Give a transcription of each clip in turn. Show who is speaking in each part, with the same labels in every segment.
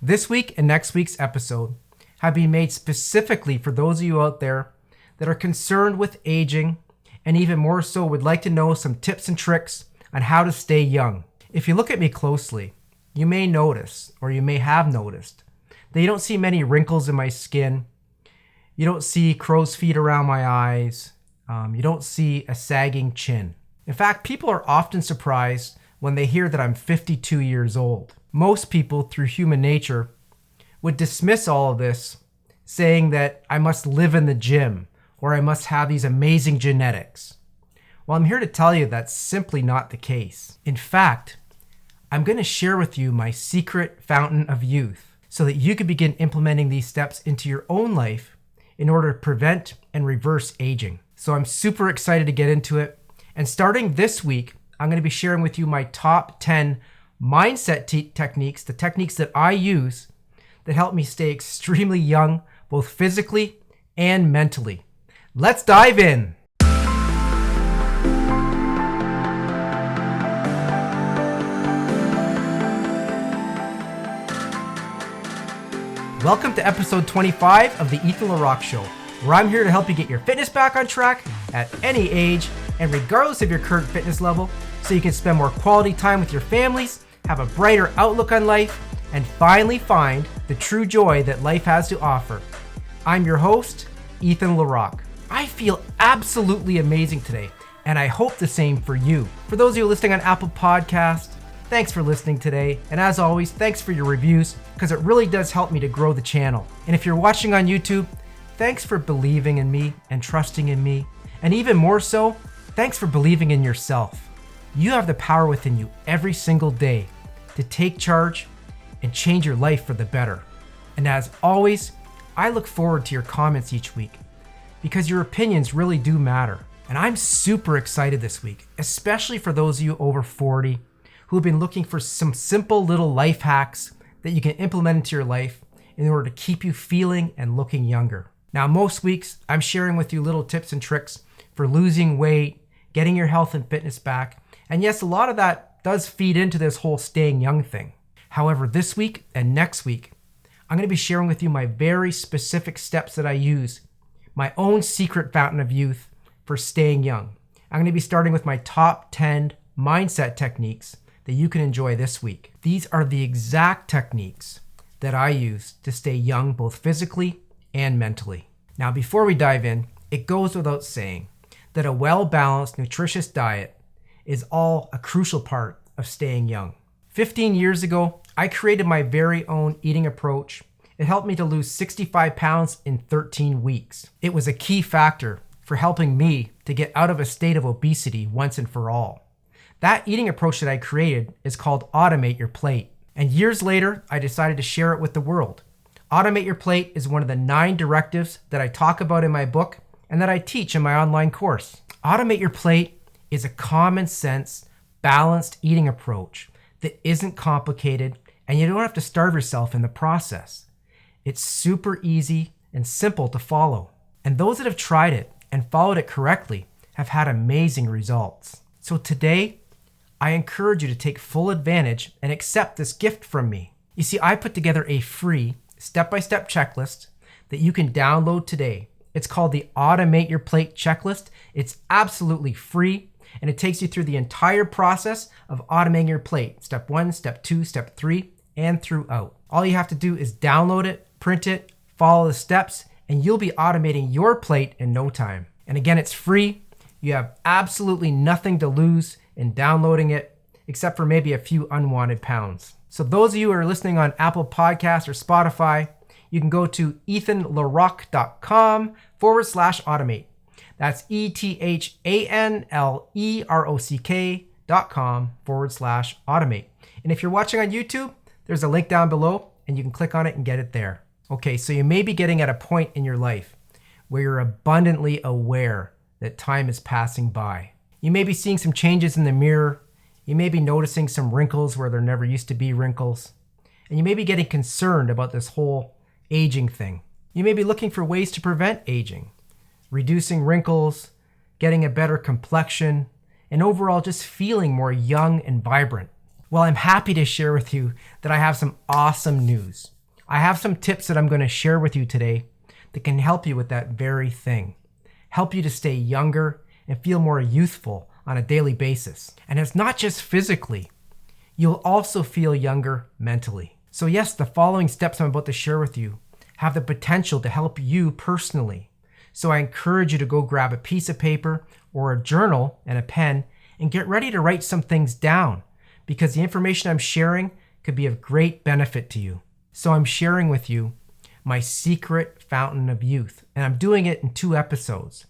Speaker 1: This week and next week's episode have been made specifically for those of you out there that are concerned with aging and even more so would like to know some tips and tricks on how to stay young. If you look at me closely, you may notice, or you may have noticed, that you don't see many wrinkles in my skin. You don't see crow's feet around my eyes. You don't see a sagging chin. In fact, people are often surprised when they hear that I'm 52 years old. Most people, through human nature, would dismiss all of this, saying that I must live in the gym or I must have these amazing genetics. Well, I'm here to tell you that's simply not the case. In fact, I'm going to share with you my secret fountain of youth so that you can begin implementing these steps into your own life in order to prevent and reverse aging. So I'm super excited to get into it. And starting this week, I'm going to be sharing with you my top 10 mindset techniques, the techniques that I use that help me stay extremely young, both physically and mentally. Let's dive in. Welcome to episode 25 of the LeRock Show, where I'm here to help you get your fitness back on track at any age and regardless of your current fitness level, so you can spend more quality time with your families, have a brighter outlook on life, and finally find the true joy that life has to offer. I'm your host, LeRock. I feel absolutely amazing today, and I hope the same for you. For those of you listening on Apple Podcasts, thanks for listening today, and as always, thanks for your reviews, because it really does help me to grow the channel. And if you're watching on YouTube, thanks for believing in me and trusting in me, and even more so, thanks for believing in yourself. You have the power within you every single day to take charge and change your life for the better. And as always, I look forward to your comments each week because your opinions really do matter. And I'm super excited this week, especially for those of you over 40 who have been looking for some simple little life hacks that you can implement into your life in order to keep you feeling and looking younger. Now, most weeks, I'm sharing with you little tips and tricks for losing weight, getting your health and fitness back. And yes, a lot of that does feed into this whole staying young thing. However, this week and next week, I'm going to be sharing with you my very specific steps that I use, my own secret fountain of youth for staying young. I'm going to be starting with my top 10 mindset techniques that you can enjoy this week. These are the exact techniques that I use to stay young both physically and mentally. Now, before we dive in, it goes without saying that a well-balanced, nutritious diet is all a crucial part of staying young. 15 years ago, I created my very own eating approach. It helped me to lose 65 pounds in 13 weeks. It was a key factor for helping me to get out of a state of obesity once and for all. That eating approach that I created is called Automate Your Plate. And years later, I decided to share it with the world. Automate Your Plate is one of the 9 directives that I talk about in my book and that I teach in my online course. Automate Your Plate is a common sense, balanced eating approach that isn't complicated and you don't have to starve yourself in the process. It's super easy and simple to follow. And those that have tried it and followed it correctly have had amazing results. So today, I encourage you to take full advantage and accept this gift from me. You see, I put together a free step-by-step checklist that you can download today. It's called the Automate Your Plate Checklist. It's absolutely free, and it takes you through the entire process of automating your plate. Step 1, step 2, step 3, and throughout. All you have to do is download it, print it, follow the steps, and you'll be automating your plate in no time. And again, it's free. You have absolutely nothing to lose in downloading it, except for maybe a few unwanted pounds. So those of you who are listening on Apple Podcasts or Spotify, you can go to ethanlerock.com/automate. That's ethanlerock.com/automate. And if you're watching on YouTube, there's a link down below and you can click on it and get it there. Okay, so you may be getting at a point in your life where you're abundantly aware that time is passing by. You may be seeing some changes in the mirror. You may be noticing some wrinkles where there never used to be wrinkles. And you may be getting concerned about this whole aging thing. You may be looking for ways to prevent aging, reducing wrinkles, getting a better complexion, and overall just feeling more young and vibrant. Well, I'm happy to share with you that I have some awesome news. I have some tips that I'm going to share with you today that can help you with that very thing. Help you to stay younger and feel more youthful on a daily basis. And it's not just physically. You'll also feel younger mentally. So yes, the following steps I'm about to share with you have the potential to help you personally. So I encourage you to go grab a piece of paper or a journal and a pen and get ready to write some things down, because the information I'm sharing could be of great benefit to you. So I'm sharing with you my secret fountain of youth, and I'm doing it in 2 episodes.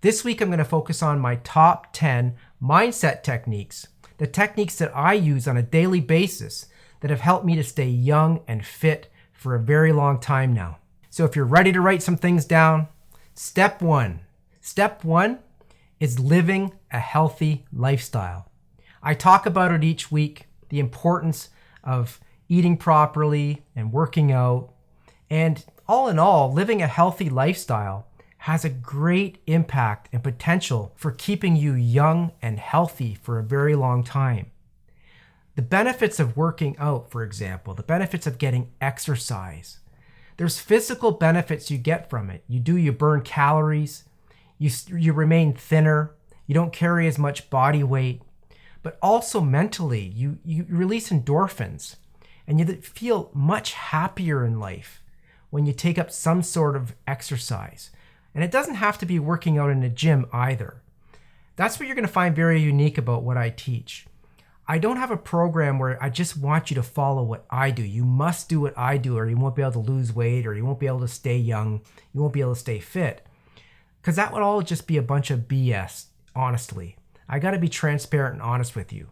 Speaker 1: This week I'm going to focus on my top 10 mindset techniques, the techniques that I use on a daily basis that have helped me to stay young and fit for a very long time now. So if you're ready to write some things down, Step one is living a healthy lifestyle. I talk about it each week, the importance of eating properly and working out. And all in all, living a healthy lifestyle has a great impact and potential for keeping you young and healthy for a very long time. The benefits of working out, for example, the benefits of getting exercise. There's physical benefits you get from it. You burn calories, you remain thinner, you don't carry as much body weight, but also mentally, you release endorphins and you feel much happier in life when you take up some sort of exercise. And it doesn't have to be working out in a gym either. That's what you're going to find very unique about what I teach. I don't have a program where I just want you to follow what I do. You must do what I do, or you won't be able to lose weight, or you won't be able to stay young, you won't be able to stay fit. Because that would all just be a bunch of BS, honestly. I got to be transparent and honest with you.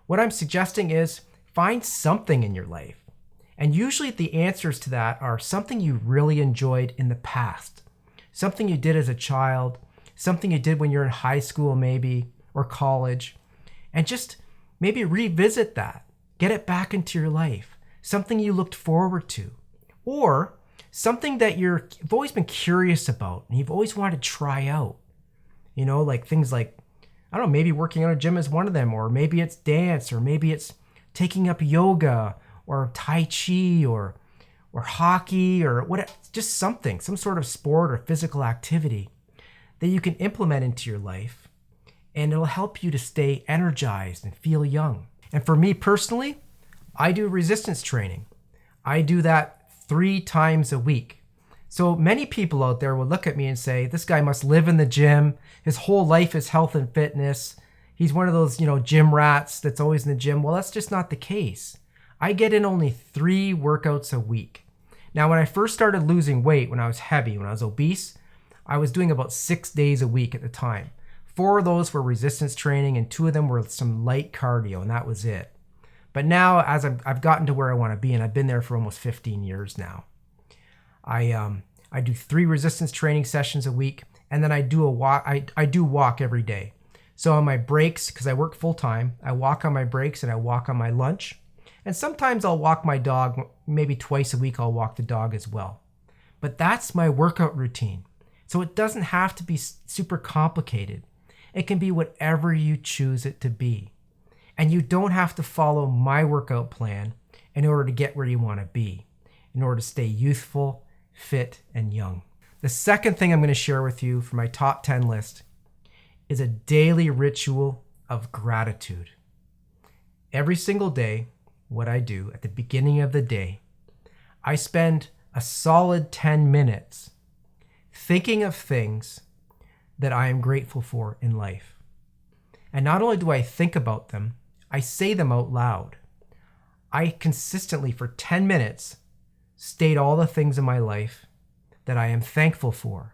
Speaker 1: What I'm suggesting is find something in your life. And usually the answers to that are something you really enjoyed in the past. Something you did as a child, something you did when you're in high school maybe, or college. And just maybe revisit that, get it back into your life, something you looked forward to, or something that you've always been curious about and you've always wanted to try out. You know, like things like, I don't know, maybe working out a gym is one of them, or maybe it's dance, or maybe it's taking up yoga or Tai Chi or hockey or what, just something, some sort of sport or physical activity that you can implement into your life. And it'll help you to stay energized and feel young. And for me personally, I do resistance training. I do that 3 times a week. So many people out there will look at me and say, this guy must live in the gym. His whole life is health and fitness. He's one of those, gym rats that's always in the gym. Well, that's just not the case. I get in only 3 workouts a week. Now, when I first started losing weight, when I was heavy, when I was obese, I was doing about 6 days a week at the time. 4 of those were resistance training and 2 of them were some light cardio, and that was it. But now, as I've gotten to where I want to be, and I've been there for almost 15 years now, I do 3 resistance training sessions a week, and then I do a walk. I do walk every day. So on my breaks, because I work full time, I walk on my breaks and I walk on my lunch. And sometimes I'll walk my dog. Maybe twice a week I'll walk the dog as well. But that's my workout routine. So it doesn't have to be super complicated. It can be whatever you choose it to be. And you don't have to follow my workout plan in order to get where you want to be, in order to stay youthful, fit, and young. The second thing I'm going to share with you for my top 10 list is a daily ritual of gratitude. Every single day, what I do at the beginning of the day, I spend a solid 10 minutes thinking of things that I am grateful for in life. And not only do I think about them, I say them out loud. I consistently, for 10 minutes, state all the things in my life that I am thankful for.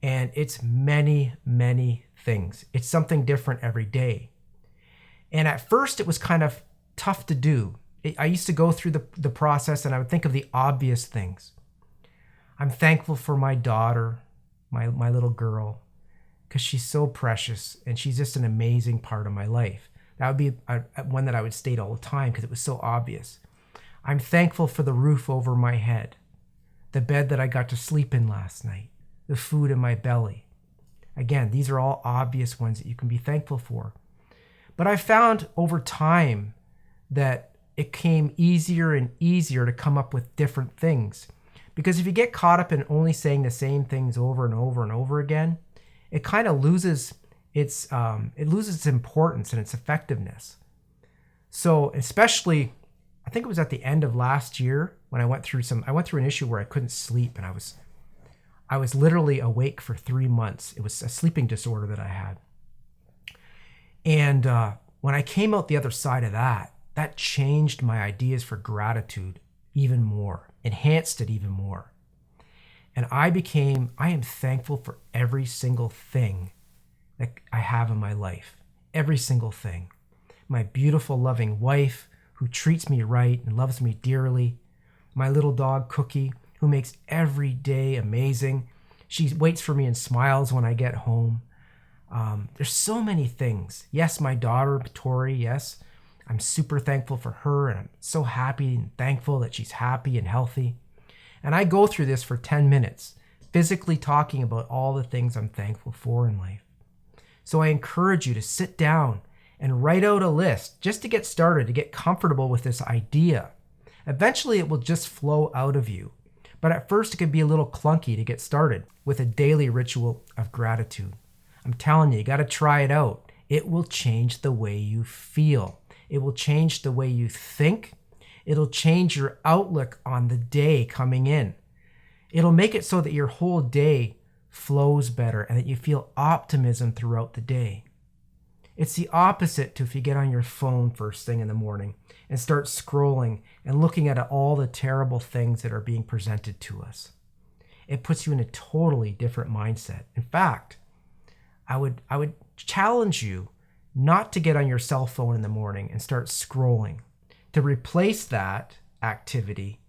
Speaker 1: And it's many, many things. It's something different every day. And at first, it was kind of tough to do. I used to go through the process and I would think of the obvious things. I'm thankful for my daughter, my little girl, because she's so precious and she's just an amazing part of my life. That would be one that I would state all the time because it was so obvious. I'm thankful for the roof over my head, the bed that I got to sleep in last night, the food in my belly. Again, these are all obvious ones that you can be thankful for. But I found over time that it came easier and easier to come up with different things. Because if you get caught up in only saying the same things over and over and over again, it kind of loses its importance and its effectiveness. So especially, I think it was at the end of last year when I went through an issue where I couldn't sleep, and I was literally awake for 3 months. It was a sleeping disorder that I had. And when I came out the other side of that changed my ideas for gratitude even more, enhanced it even more. And I am thankful for every single thing that I have in my life. Every single thing. My beautiful, loving wife who treats me right and loves me dearly. My little dog, Cookie, who makes every day amazing. She waits for me and smiles when I get home. There's so many things. Yes, my daughter, Tori, yes. I'm super thankful for her, and I'm so happy and thankful that she's happy and healthy. And I go through this for 10 minutes, physically talking about all the things I'm thankful for in life. So I encourage you to sit down and write out a list just to get started, to get comfortable with this idea. Eventually, it will just flow out of you. But at first, it can be a little clunky to get started with a daily ritual of gratitude. I'm telling you, you got to try it out. It will change the way you feel. It will change the way you think. It'll change your outlook on the day coming in. It'll make it so that your whole day flows better and that you feel optimism throughout the day. It's the opposite to if you get on your phone first thing in the morning and start scrolling and looking at all the terrible things that are being presented to us. It puts you in a totally different mindset. In fact, I would challenge you not to get on your cell phone in the morning and start scrolling, to replace that activity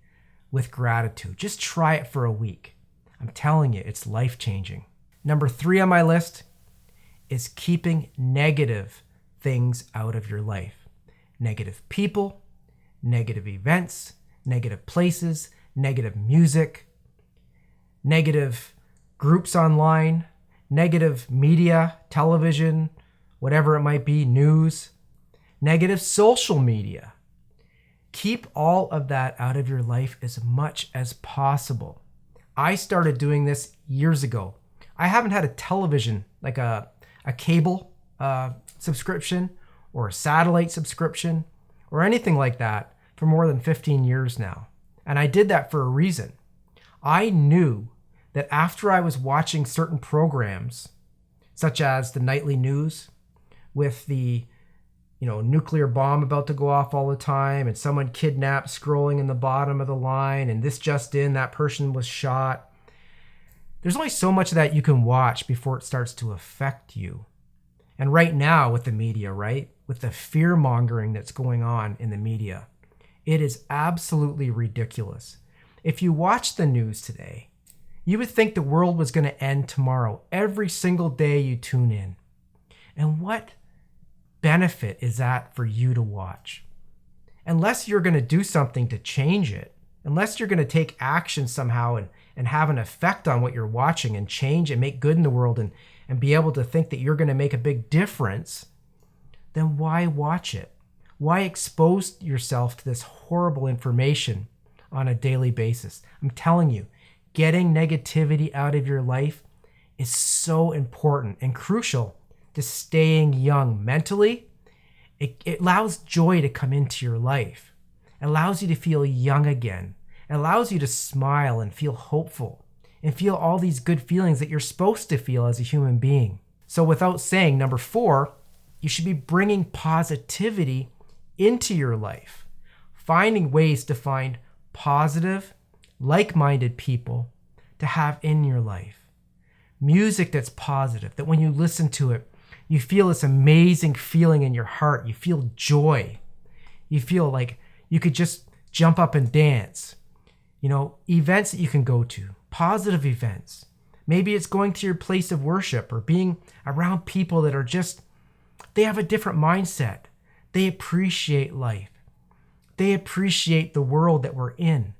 Speaker 1: with gratitude. Just try it for a week. I'm telling you, it's life-changing. Number 3 on my list is keeping negative things out of your life. Negative people, negative events, negative places, negative music, negative groups online, negative media, television, whatever it might be, news, negative social media. Keep all of that out of your life as much as possible. I started doing this years ago. I haven't had a television, like a cable subscription or a satellite subscription or anything like that for more than 15 years now. And I did that for a reason. I knew that after I was watching certain programs, such as the nightly news with the nuclear bomb about to go off all the time and someone kidnapped scrolling in the bottom of the line and this just in, that person was shot. There's only so much of that you can watch before it starts to affect you. And right now with the media, right? With the fear mongering that's going on in the media, it is absolutely ridiculous. If you watch the news today, you would think the world was going to end tomorrow every single day you tune in. And what benefit is that for you to watch? Unless you're going to do something to change it, unless you're going to take action somehow and have an effect on what you're watching and change and make good in the world and be able to think that you're going to make a big difference, then why watch it? Why expose yourself to this horrible information on a daily basis? I'm telling you, getting negativity out of your life is so important and crucial to staying young mentally. It allows joy to come into your life. It allows you to feel young again. It allows you to smile and feel hopeful and feel all these good feelings that you're supposed to feel as a human being. So without saying, number 4, you should be bringing positivity into your life, finding ways to find positive, like-minded people to have in your life. Music that's positive, that when you listen to it, you feel this amazing feeling in your heart. You feel joy. You feel like you could just jump up and dance. Events that you can go to, positive events. Maybe it's going to your place of worship or being around people that are they have a different mindset. They appreciate life. They appreciate the world that we're in.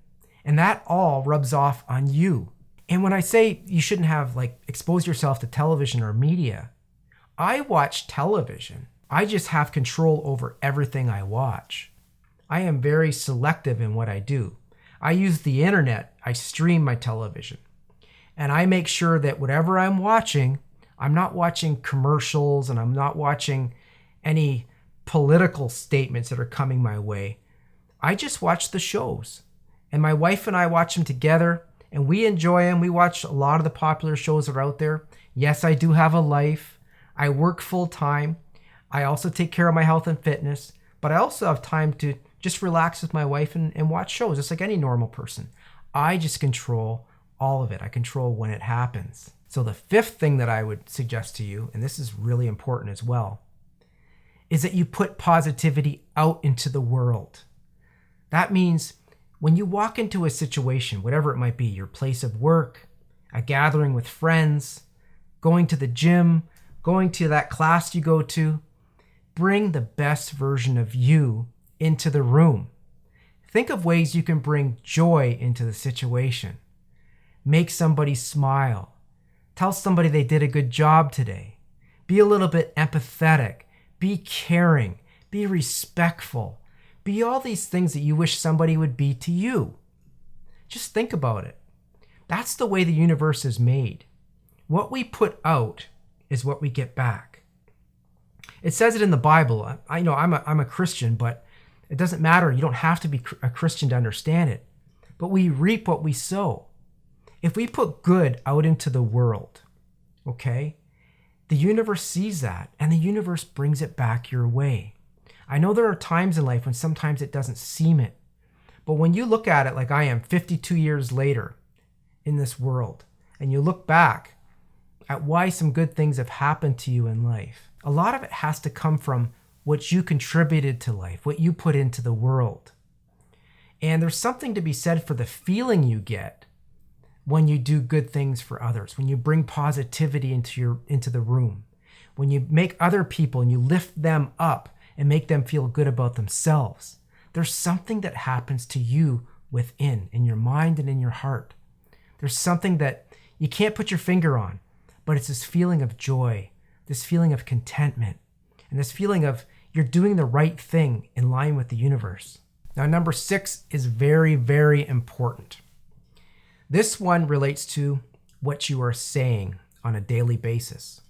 Speaker 1: And that all rubs off on you. And when I say you shouldn't have expose yourself to television or media, I watch television I just have control over everything I watch. I am very selective in what I do. I use the internet, I stream my television, and I make sure that whatever I'm watching, I'm not watching commercials and I'm not watching any political statements that are coming my way. I just watch the shows. And my wife and I watch them together and we enjoy them. We watch a lot of the popular shows that are out there. Yes, I do have a life. I work full time. I also take care of my health and fitness, but I also have time to just relax with my wife and watch shows just like any normal person. I just control all of it. I control when it happens. So the fifth thing that I would suggest to you, and this is really important as well, is that you put positivity out into the world. That means when you walk into a situation, whatever it might be, your place of work, a gathering with friends, going to the gym, going to that class you go to, bring the best version of you into the room. Think of ways you can bring joy into the situation. Make somebody smile. Tell somebody they did a good job today. Be a little bit empathetic. Be caring. Be respectful. Be all these things that you wish somebody would be to you. Just think about it. That's the way the universe is made. What we put out is what we get back. It says it in the Bible. I know I'm a Christian, but it doesn't matter. You don't have to be a Christian to understand it. But we reap what we sow. If we put good out into the world, okay, the universe sees that and the universe brings it back your way. I know there are times in life when sometimes it doesn't seem it. But when you look at it like I am 52 years later in this world, and you look back at why some good things have happened to you in life, a lot of it has to come from what you contributed to life, what you put into the world. And there's something to be said for the feeling you get when you do good things for others, when you bring positivity into the room, when you make other people and you lift them up and make them feel good about themselves. There's something that happens to you within, in your mind and in your heart. There's something that you can't put your finger on, but it's this feeling of joy, this feeling of contentment, and this feeling of you're doing the right thing in line with the universe. Now, number 6 is very, very important. This one relates to what you are saying on a daily basis.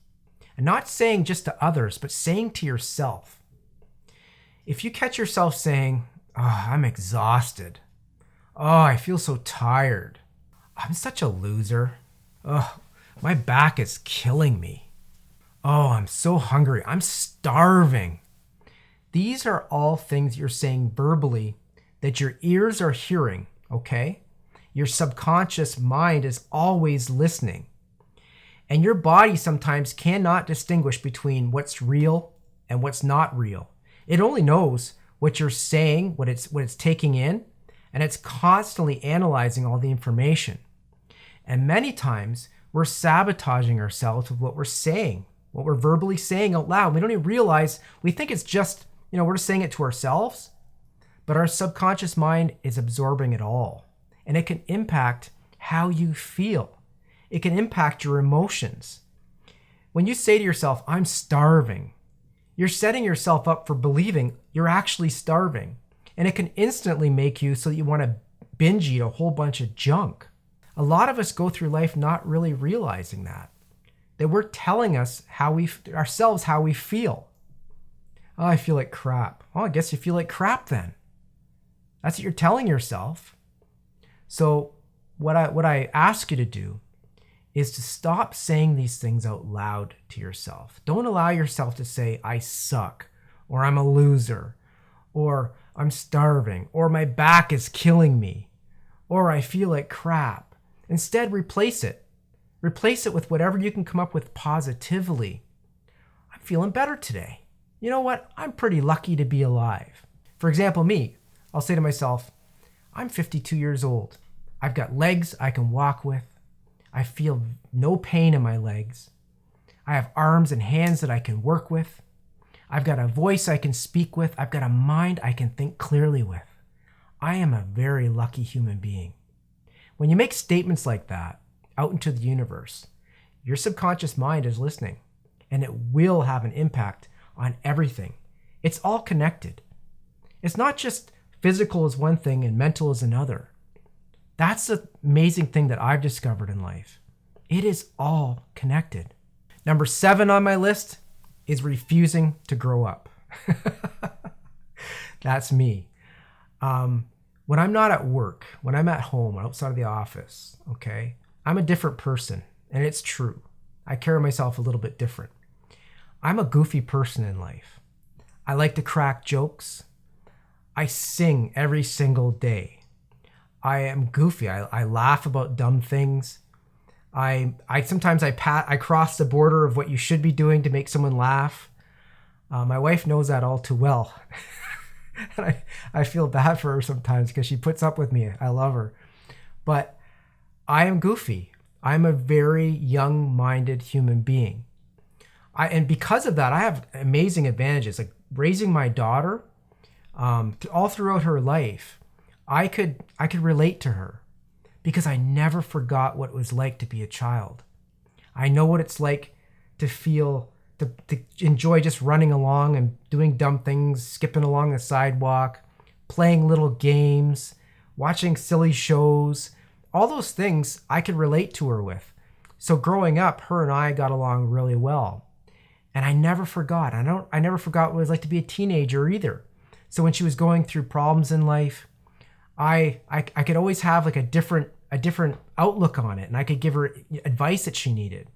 Speaker 1: And not saying just to others, but saying to yourself. If you catch yourself saying, "Oh, I'm exhausted. Oh, I feel so tired. I'm such a loser. Oh, my back is killing me. Oh, I'm so hungry. I'm starving." These are all things you're saying verbally that your ears are hearing, okay? Your subconscious mind is always listening. And your body sometimes cannot distinguish between what's real and what's not real. It only knows what you're saying, what it's taking in, and it's constantly analyzing all the information. And many times we're sabotaging ourselves with what we're saying, what we're verbally saying out loud. We don't even realize, we think it's just, we're just saying it to ourselves, but our subconscious mind is absorbing it all. And it can impact how you feel. It can impact your emotions. When you say to yourself, "I'm starving," you're setting yourself up for believing you're actually starving. And it can instantly make you so that you want to binge eat a whole bunch of junk. A lot of us go through life not really realizing that we're telling us how we feel. "Oh, I feel like crap." Well, I guess you feel like crap then. That's what you're telling yourself. So what I ask you to do is to stop saying these things out loud to yourself. Don't allow yourself to say, "I suck," or "I'm a loser," or "I'm starving," or "my back is killing me," or "I feel like crap." Instead, replace it. Replace it with whatever you can come up with positively. "I'm feeling better today. You know what? I'm pretty lucky to be alive." For example, me, I'll say to myself, "I'm 52 years old. I've got legs I can walk with. I feel no pain in my legs. I have arms and hands that I can work with. I've got a voice I can speak with. I've got a mind I can think clearly with. I am a very lucky human being." When you make statements like that out into the universe, your subconscious mind is listening, and it will have an impact on everything. It's all connected. It's not just physical is one thing and mental is another. That's the amazing thing that I've discovered in life. It is all connected. Number 7 on my list is refusing to grow up. That's me. When I'm not at work, when I'm at home, outside of the office, okay, I'm a different person, and it's true. I carry myself a little bit different. I'm a goofy person in life. I like to crack jokes. I sing every single day. I am goofy. I laugh about dumb things. I sometimes I cross the border of what you should be doing to make someone laugh. My wife knows that all too well. And I feel bad for her sometimes because she puts up with me. I love her. But I am goofy. I'm a very young-minded human being. And because of that, I have amazing advantages. Like raising my daughter, all throughout her life, I could relate to her because I never forgot what it was like to be a child. I know what it's like to feel, to enjoy just running along and doing dumb things, skipping along the sidewalk, playing little games, watching silly shows. All those things I could relate to her with. So growing up, her and I got along really well. And I never forgot. I never forgot what it was like to be a teenager either. So when she was going through problems in life, I could always have like a different outlook on it, and I could give her advice that she needed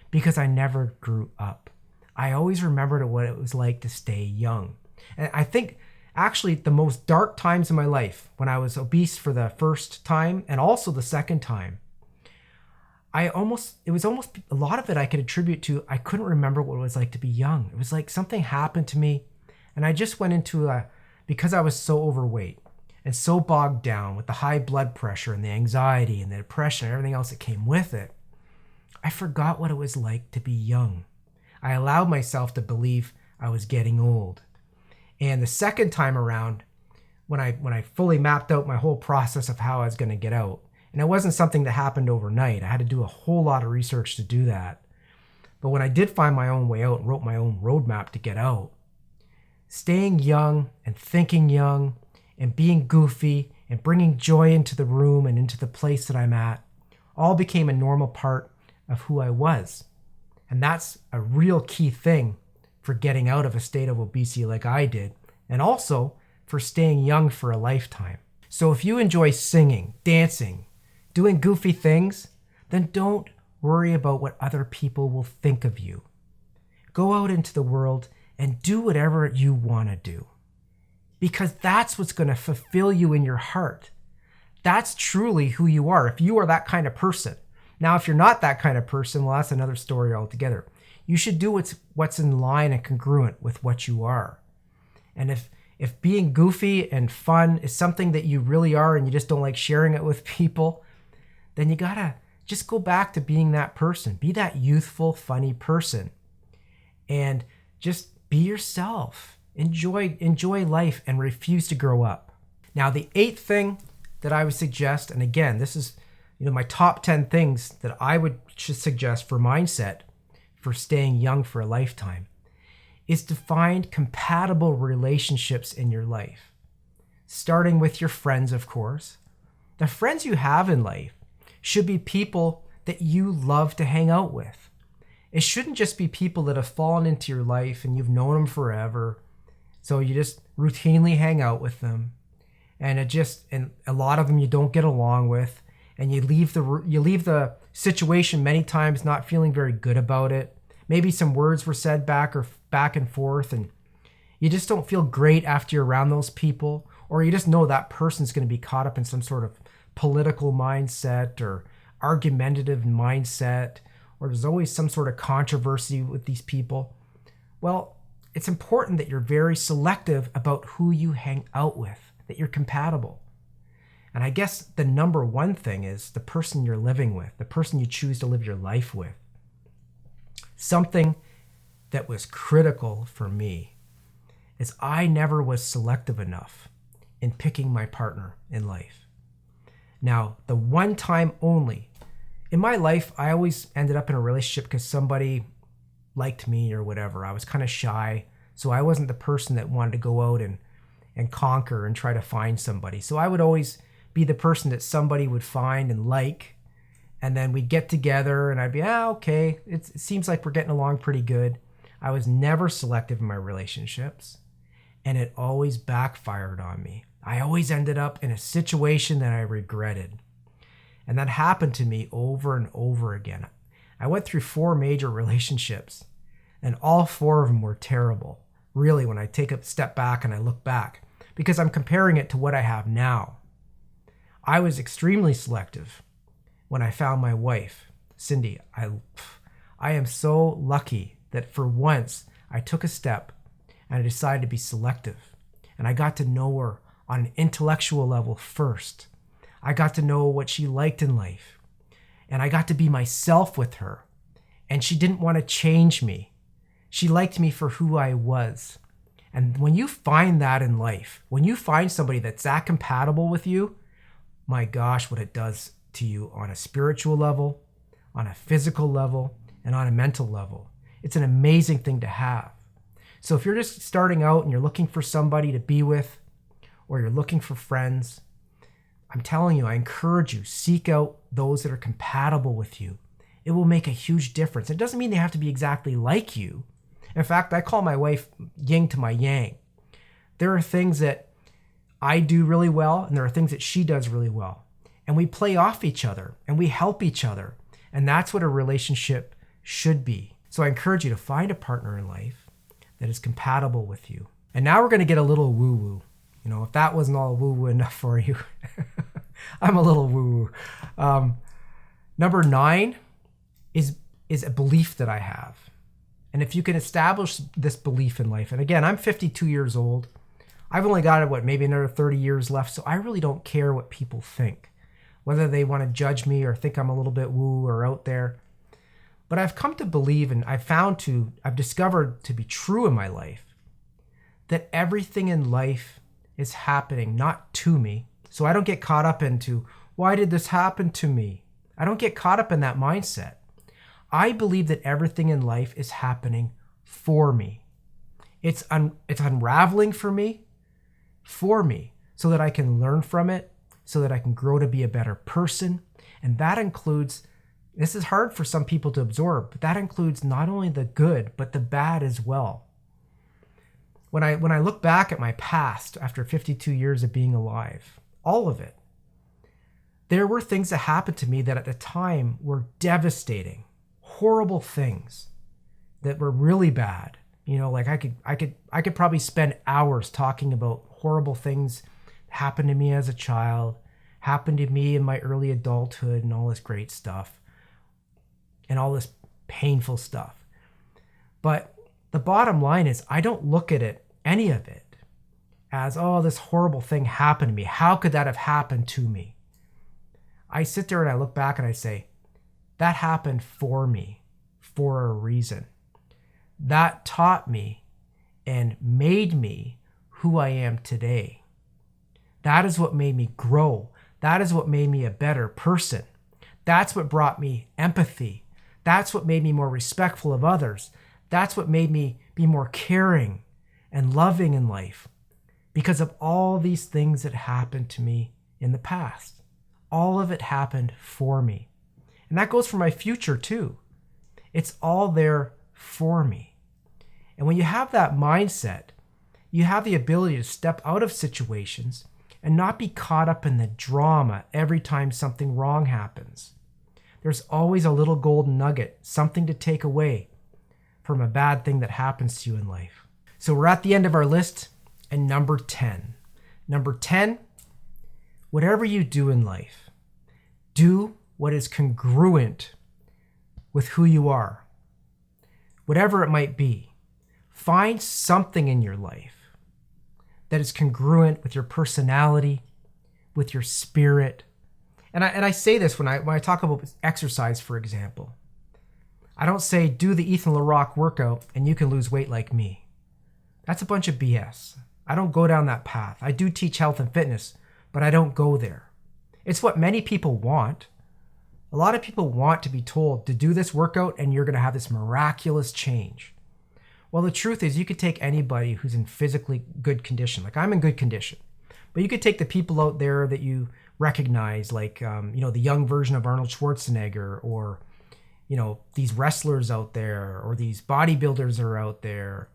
Speaker 1: because I never grew up. I always remembered what it was like to stay young. And I think actually the most dark times in my life, when I was obese for the first time and also the second time, it was almost a lot of it I could attribute to I couldn't remember what it was like to be young. It was like something happened to me, and I just went into because I was so overweight and so bogged down with the high blood pressure and the anxiety and the depression and everything else that came with it, I forgot what it was like to be young. I allowed myself to believe I was getting old. And the second time around, when I fully mapped out my whole process of how I was going to get out, and it wasn't something that happened overnight. I had to do a whole lot of research to do that. But when I did find my own way out and wrote my own roadmap to get out, staying young and thinking young and being goofy and bringing joy into the room and into the place that I'm at all became a normal part of who I was. And that's a real key thing for getting out of a state of obesity like I did, and also for staying young for a lifetime. So if you enjoy singing, dancing, doing goofy things, then don't worry about what other people will think of you. Go out into the world and do whatever you want to do, because that's what's going to fulfill you in your heart. That's truly who you are, if you are that kind of person. Now, if you're not that kind of person, well, that's another story altogether. You should do what's in line and congruent with what you are. And if being goofy and fun is something that you really are and you just don't like sharing it with people, then you gotta just go back to being that person. Be that youthful, funny person. And just be yourself. Enjoy life and refuse to grow up. Now, the 8th thing that I would suggest, and again, this is my top 10 things that I would suggest for mindset for staying young for a lifetime, is to find compatible relationships in your life. Starting with your friends, of course. The friends you have in life should be people that you love to hang out with. It shouldn't just be people that have fallen into your life and you've known them forever, so you just routinely hang out with them, and a lot of them you don't get along with, and you leave the situation many times not feeling very good about it. Maybe some words were said back and forth, and you just don't feel great after you're around those people, or you just know that person's going to be caught up in some sort of political mindset or argumentative mindset, or there's always some sort of controversy with these people. Well, it's important that you're very selective about who you hang out with, that you're compatible. And I guess the number one thing is the person you're living with, the person you choose to live your life with. Something that was critical for me is I never was selective enough in picking my partner in life. Now, the one time only in my life, I always ended up in a relationship because somebody liked me or whatever. I was kind of shy. So I wasn't the person that wanted to go out and conquer and try to find somebody. So I would always be the person that somebody would find and like, and then we'd get together and I'd be, okay, it seems like we're getting along pretty good. I was never selective in my relationships, and it always backfired on me. I always ended up in a situation that I regretted. And that happened to me over and over again. I went through 4 major relationships, and all 4 of them were terrible. Really, when I take a step back and I look back, because I'm comparing it to what I have now. I was extremely selective when I found my wife, Cindy. I am so lucky that for once I took a step and I decided to be selective. And I got to know her on an intellectual level first. I got to know what she liked in life. And I got to be myself with her. And she didn't want to change me. She liked me for who I was. And when you find that in life, when you find somebody that's that compatible with you, my gosh, what it does to you on a spiritual level, on a physical level, and on a mental level. It's an amazing thing to have. So if you're just starting out and you're looking for somebody to be with, or you're looking for friends, I'm telling you, I encourage you, seek out those that are compatible with you. It will make a huge difference. It doesn't mean they have to be exactly like you. In fact, I call my wife yin to my yang. There are things that I do really well, and there are things that she does really well. And we play off each other, and we help each other. And that's what a relationship should be. So I encourage you to find a partner in life that is compatible with you. And now we're going to get a little woo-woo. You know, if that wasn't all woo-woo enough for you, I'm a little woo-woo. Number 9 is a belief that I have. And if you can establish this belief in life, and again, I'm 52 years old. I've only got, maybe another 30 years left, so I really don't care what people think, whether they want to judge me or think I'm a little bit woo or out there. But I've come to believe, and I've discovered to be true in my life, that everything in life is happening not to me. So I don't get caught up into, why did this happen to me? I don't get caught up in that mindset. I believe that everything in life is happening for me. It's unraveling for me, so that I can learn from it, so that I can grow to be a better person. And that includes, this is hard for some people to absorb, but that includes not only the good, but the bad as well. When I look back at my past after 52 years of being alive, all of it, there were things that happened to me that at the time were devastating, horrible things that were really bad. You know, like I could probably spend hours talking about horrible things that happened to me as a child, happened to me in my early adulthood, and all this great stuff, and all this painful stuff. But the bottom line is, I don't look at it, any of it, as, oh, this horrible thing happened to me. How could that have happened to me? I sit there and I look back and I say, that happened for me, for a reason. That taught me and made me who I am today. That is what made me grow. That is what made me a better person. That's what brought me empathy. That's what made me more respectful of others. That's what made me be more caring and loving in life, because of all these things that happened to me in the past. All of it happened for me. And that goes for my future too. It's all there for me. And when you have that mindset, you have the ability to step out of situations and not be caught up in the drama every time something wrong happens. There's always a little golden nugget, something to take away from a bad thing that happens to you in life. So we're at the end of our list, and number 10. Number 10, whatever you do in life, do what is congruent with who you are. Whatever it might be, find something in your life that is congruent with your personality, with your spirit. And I say this when I talk about exercise, for example. I don't say, do the Ethan LeRock workout and you can lose weight like me. That's a bunch of BS. I don't go down that path. I do teach health and fitness, but I don't go there. It's what many people want. A lot of people want to be told to do this workout and you're going to have this miraculous change. Well, the truth is you could take anybody who's in physically good condition. Like I'm in good condition, but you could take the people out there that you recognize, like, the young version of Arnold Schwarzenegger, or, these wrestlers out there, or these bodybuilders are out there,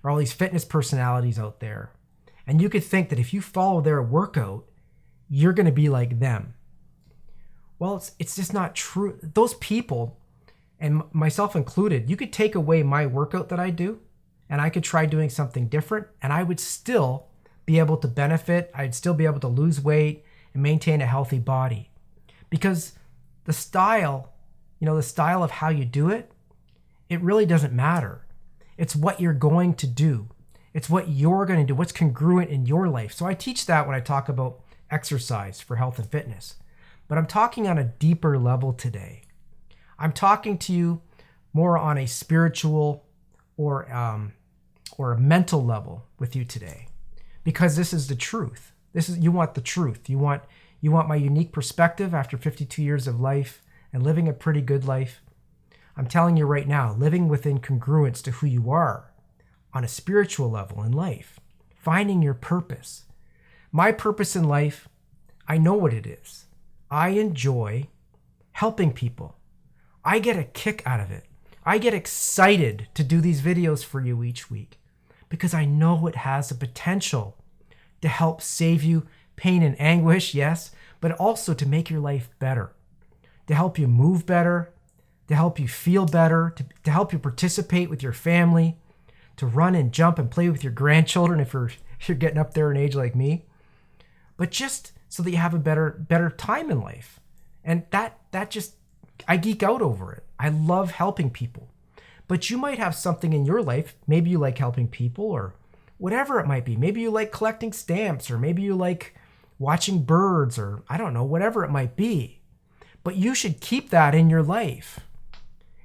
Speaker 1: or all these fitness personalities out there. And you could think that if you follow their workout, you're going to be like them. Well, it's just not true. Those people, and myself included, you could take away my workout that I do, and I could try doing something different, and I would still be able to benefit. I'd still be able to lose weight and maintain a healthy body. Because the style of how you do it, it really doesn't matter. It's what you're going to do. It's what you're going to do, what's congruent in your life. So I teach that when I talk about exercise for health and fitness. But I'm talking on a deeper level today. I'm talking to you more on a spiritual or a mental level with you today, because this is the truth. You want the truth. You want my unique perspective after 52 years of life and living a pretty good life. I'm telling you right now, living within congruence to who you are on a spiritual level in life, finding your purpose. My purpose in life, I know what it is. I enjoy helping people. I get a kick out of it. I get excited to do these videos for you each week because I know it has the potential to help save you pain and anguish, yes, but also to make your life better, to help you move better, to help you feel better, to help you participate with your family, to run and jump and play with your grandchildren if you're getting up there in age like me, but just so that you have a better time in life. And that just, I geek out over it. I love helping people. But you might have something in your life. Maybe you like helping people, or whatever it might be. Maybe you like collecting stamps, or maybe you like watching birds, or I don't know, whatever it might be. But you should keep that in your life.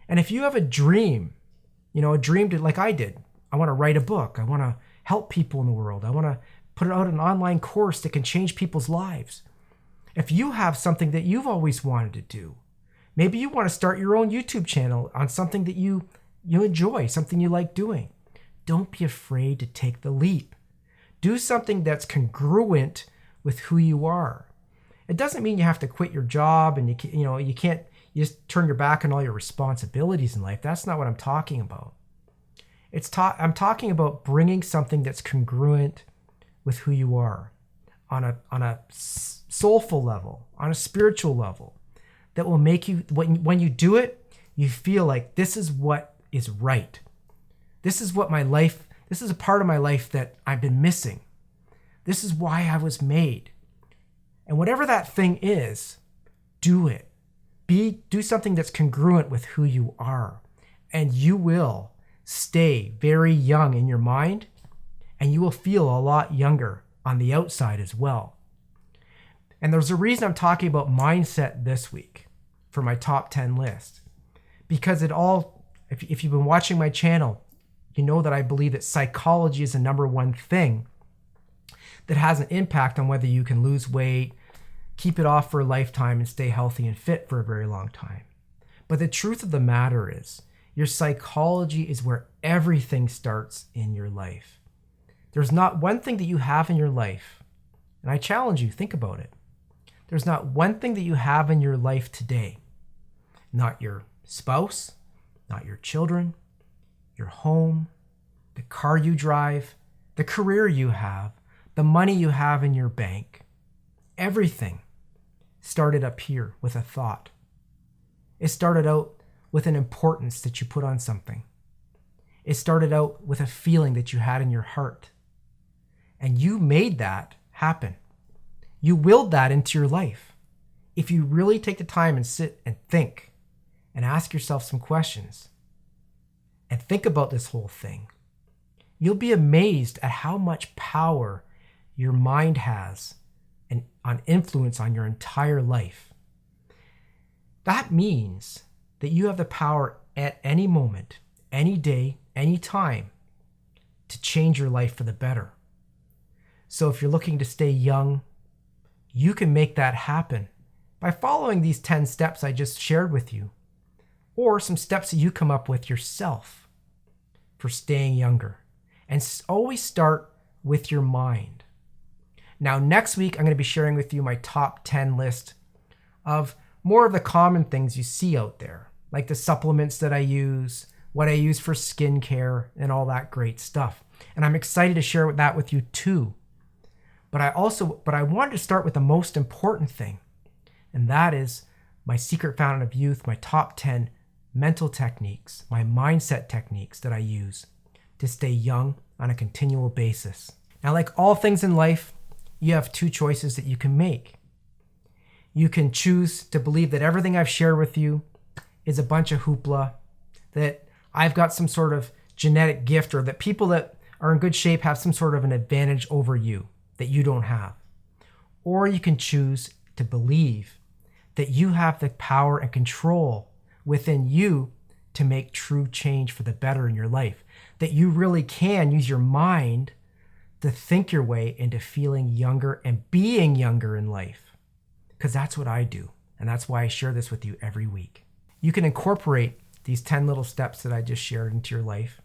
Speaker 1: And if you have a dream like I did, I want to write a book. I want to help people in the world. I want to put out an online course that can change people's lives. If you have something that you've always wanted to do, maybe you want to start your own YouTube channel on something that you enjoy, something you like doing. Don't be afraid to take the leap. Do something that's congruent with who you are. It doesn't mean you have to quit your job and you just turn your back on all your responsibilities in life. That's not what I'm talking about. I'm talking about bringing something that's congruent with who you are on a soulful level, on a spiritual level, that will make you, when you do it, you feel like this is what is right. This is what my life, this is a part of my life that I've been missing. This is why I was made. And whatever that thing is, do it. Do something that's congruent with who you are. And you will stay very young in your mind, and you will feel a lot younger on the outside as well. And there's a reason I'm talking about mindset this week for my top 10 list. Because if you've been watching my channel, you know that I believe that psychology is the number one thing that has an impact on whether you can lose weight, keep it off for a lifetime, and stay healthy and fit for a very long time. But the truth of the matter is, your psychology is where everything starts in your life. There's not one thing that you have in your life, and I challenge you, think about it. There's not one thing that you have in your life today, not your spouse, not your children, your home, the car you drive, the career you have, the money you have in your bank. Everything started up here with a thought. It started out with an importance that you put on something. It started out with a feeling that you had in your heart. And you made that happen. You willed that into your life. If you really take the time and sit and think and ask yourself some questions and think about this whole thing, you'll be amazed at how much power your mind has and on influence on your entire life. That means that you have the power at any moment, any day, any time to change your life for the better. So if you're looking to stay young, you can make that happen by following these 10 steps I just shared with you, or some steps that you come up with yourself. for staying younger. And always start with your mind. Now, next week, I'm going to be sharing with you my top 10 list of more of the common things you see out there, like the supplements that I use, what I use for skincare, and all that great stuff. And I'm excited to share that with you too. But I wanted to start with the most important thing, and that is my secret fountain of youth, my top 10 mental techniques, my mindset techniques that I use to stay young on a continual basis. Now, like all things in life, you have two choices that you can make. You can choose to believe that everything I've shared with you is a bunch of hoopla, that I've got some sort of genetic gift, or that people that are in good shape have some sort of an advantage over you that you don't have. Or you can choose to believe that you have the power and control within you to make true change for the better in your life, that you really can use your mind to think your way into feeling younger and being younger in life. Because that's what I do, and that's why I share this with you every week. You can incorporate these 10 little steps that I just shared into your life,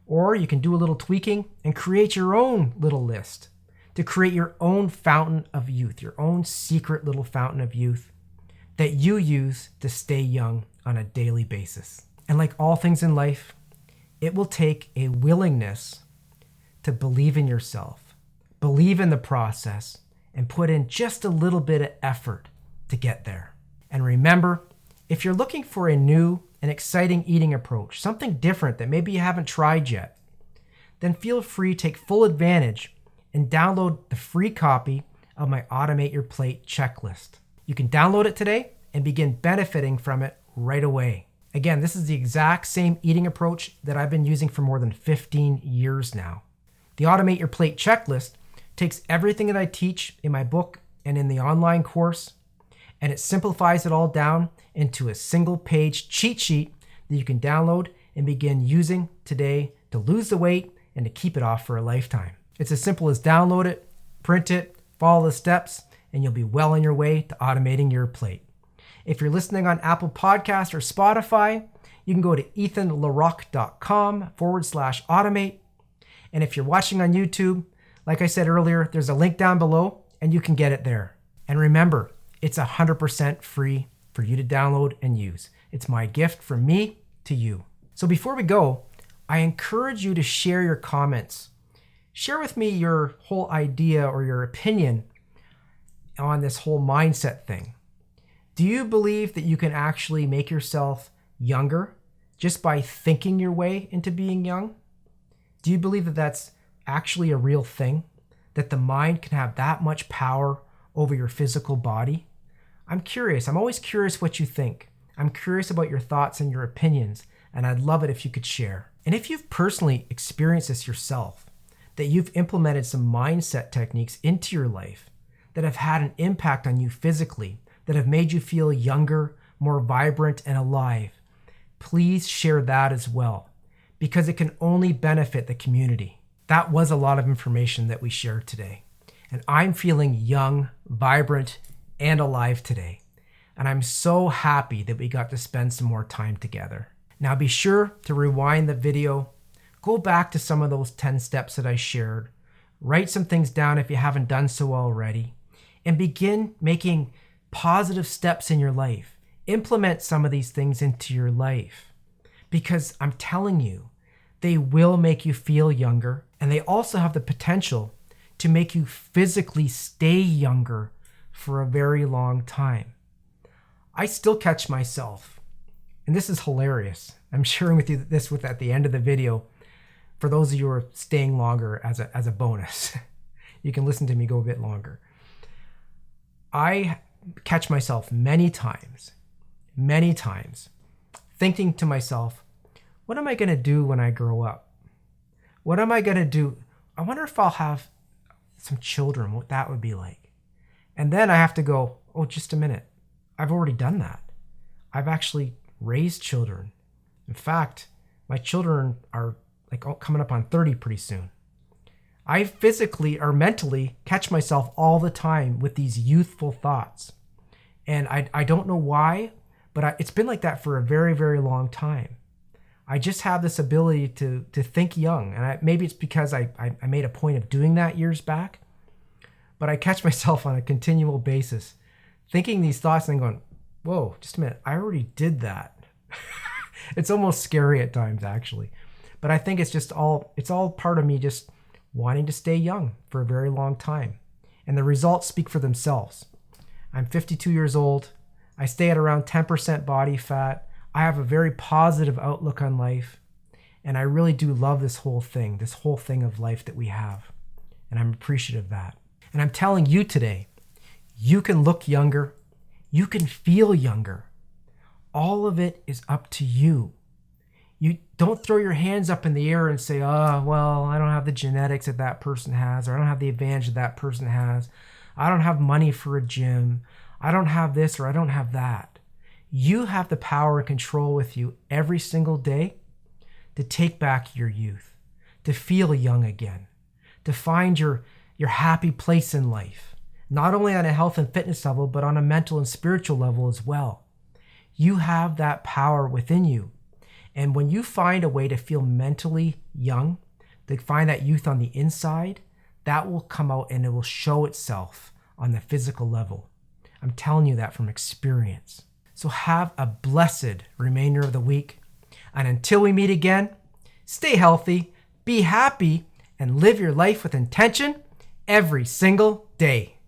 Speaker 1: or you can do a little tweaking and create your own little list to create your own fountain of youth, your own secret little fountain of youth that you use to stay young on a daily basis. And like all things in life, it will take a willingness to believe in yourself, believe in the process, and put in just a little bit of effort to get there. And remember, if you're looking for a new and exciting eating approach, something different that maybe you haven't tried yet, then feel free to take full advantage and download the free copy of my Automate Your Plate checklist. You can download it today and begin benefiting from it right away. Again, this is the exact same eating approach that I've been using for more than 15 years now. The Automate Your Plate checklist takes everything that I teach in my book and in the online course, and it simplifies it all down into a single page cheat sheet that you can download and begin using today to lose the weight and to keep it off for a lifetime. It's as simple as download it, print it, follow the steps, and you'll be well on your way to automating your plate. If you're listening on Apple Podcasts or Spotify, you can go to ethanlerrock.com/automate. And if you're watching on YouTube, like I said earlier, there's a link down below and you can get it there. And remember, it's 100% free for you to download and use. It's my gift from me to you. So before we go, I encourage you to share your comments. Share with me your whole idea or your opinion on this whole mindset thing. Do you believe that you can actually make yourself younger just by thinking your way into being young? Do you believe that that's actually a real thing? That the mind can have that much power over your physical body? I'm curious. I'm always curious what you think. I'm curious about your thoughts and your opinions, and I'd love it if you could share. And if you've personally experienced this yourself, that you've implemented some mindset techniques into your life that have had an impact on you physically, that have made you feel younger, more vibrant, and alive, please share that as well, because it can only benefit the community. That was a lot of information that we shared today. And I'm feeling young, vibrant, and alive today. And I'm so happy that we got to spend some more time together. Now be sure to rewind the video, go back to some of those 10 steps that I shared, write some things down if you haven't done so already, and begin making positive steps in your life. Implement some of these things into your life, because I'm telling you, they will make you feel younger, and they also have the potential to make you physically stay younger for a very long time. I still catch myself, and this is hilarious. I'm sharing with you this at the end of the video for those of you who are staying longer as a bonus. You can listen to me go a bit longer. I catch myself many times, thinking to myself, what am I going to do when I grow up? What am I going to do? I wonder if I'll have some children, what that would be like. And then I have to go, oh, just a minute. I've already done that. I've actually raised children. In fact, my children are like coming up on 30 pretty soon. I physically or mentally catch myself all the time with these youthful thoughts. And I don't know why, but it's been like that for a very, very long time. I just have this ability to think young. And maybe it's because I made a point of doing that years back, but I catch myself on a continual basis thinking these thoughts and going, whoa, just a minute, I already did that. It's almost scary at times, actually. But I think it's all part of me just wanting to stay young for a very long time. And the results speak for themselves. I'm 52 years old. I stay at around 10% body fat. I have a very positive outlook on life. And I really do love this whole thing of life that we have. And I'm appreciative of that. And I'm telling you today, you can look younger. You can feel younger. All of it is up to you. You don't throw your hands up in the air and say, oh, well, I don't have the genetics that that person has, or I don't have the advantage that that person has. I don't have money for a gym. I don't have this or I don't have that. You have the power and control with you every single day to take back your youth, to feel young again, to find your happy place in life, not only on a health and fitness level, but on a mental and spiritual level as well. You have that power within you. And when you find a way to feel mentally young, to find that youth on the inside, that will come out and it will show itself on the physical level. I'm telling you that from experience. So have a blessed remainder of the week. And until we meet again, stay healthy, be happy, and live your life with intention every single day.